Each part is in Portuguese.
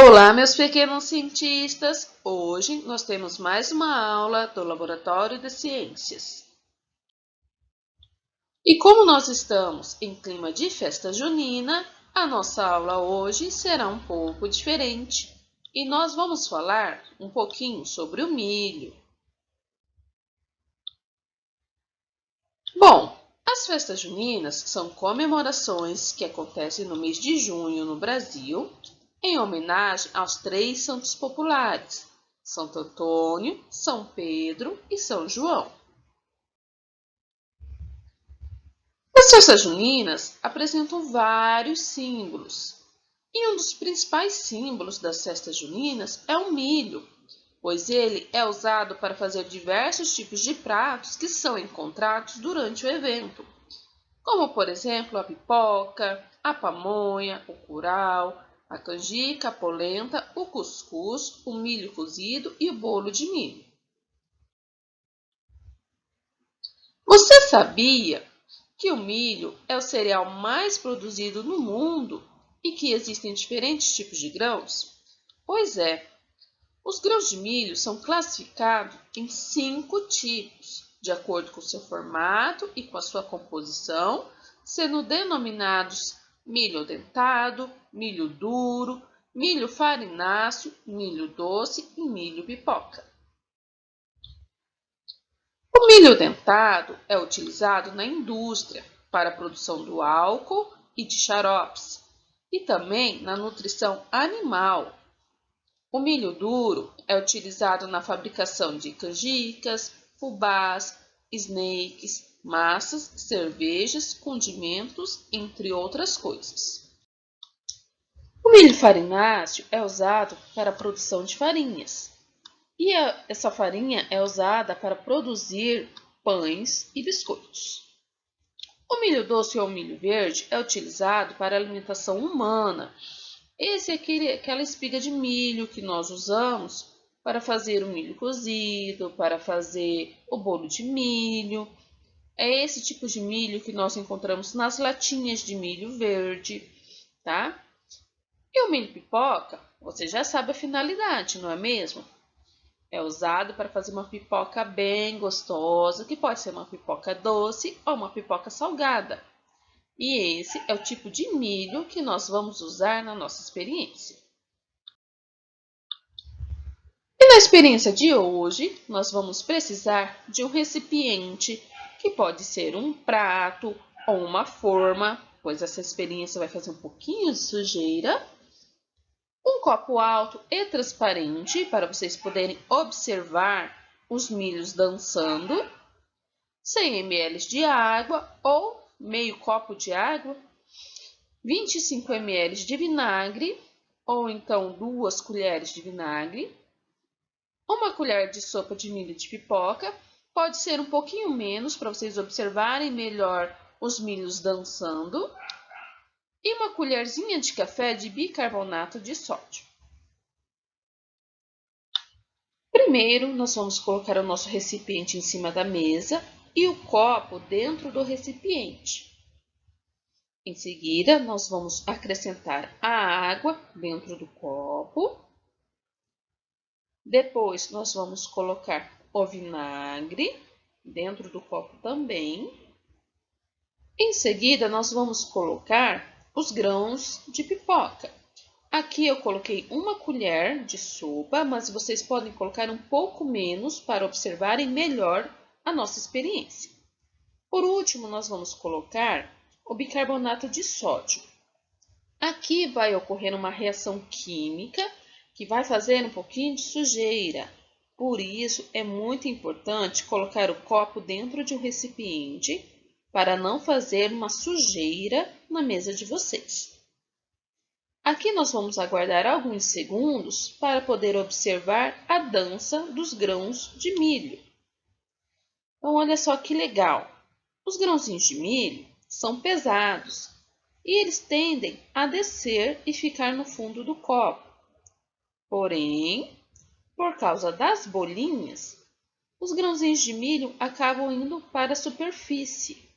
Olá, meus pequenos cientistas! Hoje nós temos mais uma aula do Laboratório de Ciências. E como nós estamos em clima de festa junina, a nossa aula hoje será um pouco diferente. E nós vamos falar um pouquinho sobre o milho. Bom, as festas juninas são comemorações que acontecem no mês de junho no Brasil, em homenagem aos 3 santos populares, Santo Antônio, São Pedro e São João. As festas juninas apresentam vários símbolos, e um dos principais símbolos das festas juninas é o milho, pois ele é usado para fazer diversos tipos de pratos que são encontrados durante o evento, como por exemplo a pipoca, a pamonha, o curau, a canjica, a polenta, o cuscuz, o milho cozido e o bolo de milho. Você sabia que o milho é o cereal mais produzido no mundo e que existem diferentes tipos de grãos? Pois é, os grãos de milho são classificados em 5 tipos, de acordo com seu formato e com a sua composição, sendo denominados milho dentado, milho duro, milho farináceo, milho doce e milho pipoca. O milho dentado é utilizado na indústria para a produção do álcool e de xaropes, e também na nutrição animal. O milho duro é utilizado na fabricação de canjicas, fubás, snacks, massas, cervejas, condimentos, entre outras coisas. O milho farináceo é usado para a produção de farinhas. E essa farinha é usada para produzir pães e biscoitos. O milho doce ou milho verde é utilizado para a alimentação humana. Esse é aquela espiga de milho que nós usamos para fazer o milho cozido, para fazer o bolo de milho. É esse tipo de milho que nós encontramos nas latinhas de milho verde, tá? E o milho pipoca, você já sabe a finalidade, não é mesmo? É usado para fazer uma pipoca bem gostosa, que pode ser uma pipoca doce ou uma pipoca salgada. E esse é o tipo de milho que nós vamos usar na nossa experiência. E na experiência de hoje, nós vamos precisar de um recipiente, que pode ser um prato ou uma forma, pois essa experiência vai fazer um pouquinho de sujeira. Um copo alto e transparente para vocês poderem observar os milhos dançando, 100 ml de água ou meio copo de água, 25 ml de vinagre ou então 2 colheres de vinagre, uma colher de sopa de milho de pipoca, pode ser um pouquinho menos para vocês observarem melhor os milhos dançando, e uma colherzinha de café de bicarbonato de sódio. Primeiro, nós vamos colocar o nosso recipiente em cima da mesa e o copo dentro do recipiente. Em seguida, nós vamos acrescentar a água dentro do copo. Depois, nós vamos colocar o vinagre dentro do copo também. Em seguida, nós vamos colocar os grãos de pipoca. Aqui eu coloquei uma colher de sopa, mas vocês podem colocar um pouco menos para observarem melhor a nossa experiência. Por último, nós vamos colocar o bicarbonato de sódio. Aqui vai ocorrer uma reação química que vai fazer um pouquinho de sujeira. Por isso, é muito importante colocar o copo dentro de um recipiente para não fazer uma sujeira na mesa de vocês. Aqui nós vamos aguardar alguns segundos para poder observar a dança dos grãos de milho. Então, olha só que legal. Os grãozinhos de milho são pesados e eles tendem a descer e ficar no fundo do copo. Porém, por causa das bolinhas, os grãozinhos de milho acabam indo para a superfície.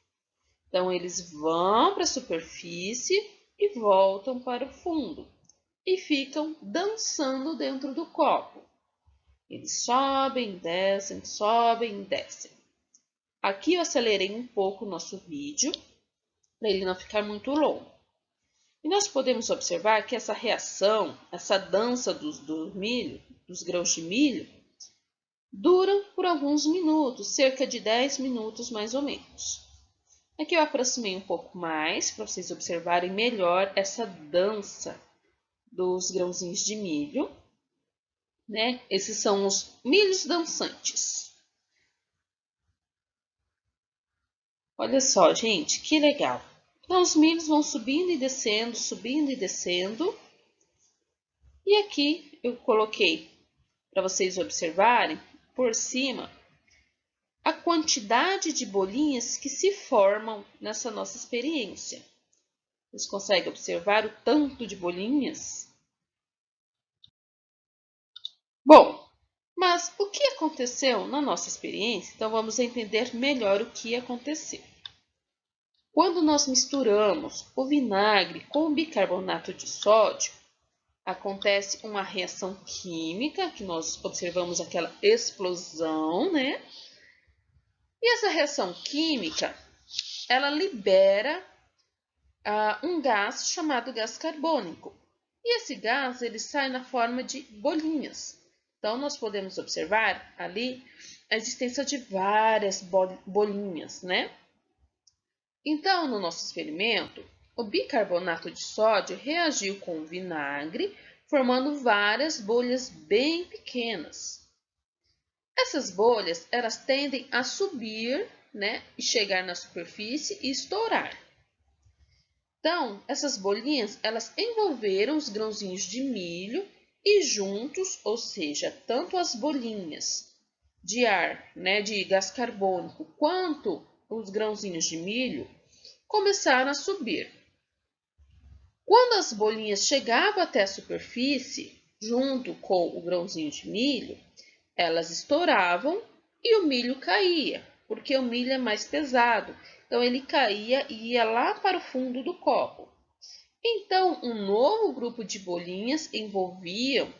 Então, eles vão para a superfície e voltam para o fundo. e ficam dançando dentro do copo. Eles sobem, descem, sobem, descem. Aqui eu acelerei um pouco o nosso vídeo, para ele não ficar muito longo. E nós podemos observar que essa reação, essa dança dos grãos de milho, duram por alguns minutos, cerca de 10 minutos mais ou menos. Aqui eu aproximei um pouco mais, para vocês observarem melhor essa dança dos grãozinhos de milho, né? Esses são os milhos dançantes. Olha só, gente, que legal. Então, os milhos vão subindo e descendo, subindo e descendo. E aqui eu coloquei para vocês observarem por cima a quantidade de bolinhas que se formam nessa nossa experiência. Vocês conseguem observar o tanto de bolinhas? Bom, mas o que aconteceu na nossa experiência? Então vamos entender melhor o que aconteceu. Quando nós misturamos o vinagre com o bicarbonato de sódio, acontece uma reação química, que nós observamos aquela explosão, né? E essa reação química, ela libera um gás chamado gás carbônico. E esse gás, ele sai na forma de bolinhas. Então, nós podemos observar ali a existência de várias bolinhas, né? Então, no nosso experimento, o bicarbonato de sódio reagiu com o vinagre, formando várias bolhas bem pequenas. Essas bolhas, elas tendem a subir, né, e chegar na superfície e estourar. Então, essas bolinhas, elas envolveram os grãozinhos de milho e juntos, ou seja, tanto as bolinhas de ar, né, de gás carbônico, quanto os grãozinhos de milho, começaram a subir. Quando as bolinhas chegavam até a superfície, junto com o grãozinho de milho, elas estouravam e o milho caía, porque o milho é mais pesado. Então, ele caía e ia lá para o fundo do copo. Então, um novo grupo de bolinhas envolviam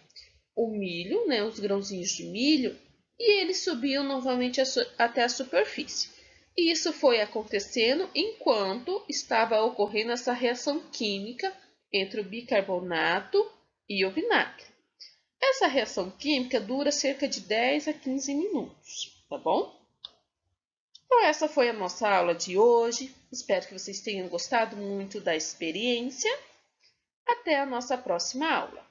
o milho, né, os grãozinhos de milho, e eles subiam novamente até a superfície. E isso foi acontecendo enquanto estava ocorrendo essa reação química entre o bicarbonato e o vinagre. Essa reação química dura cerca de 10 a 15 minutos, tá bom? Então, essa foi a nossa aula de hoje. Espero que vocês tenham gostado muito da experiência. Até a nossa próxima aula.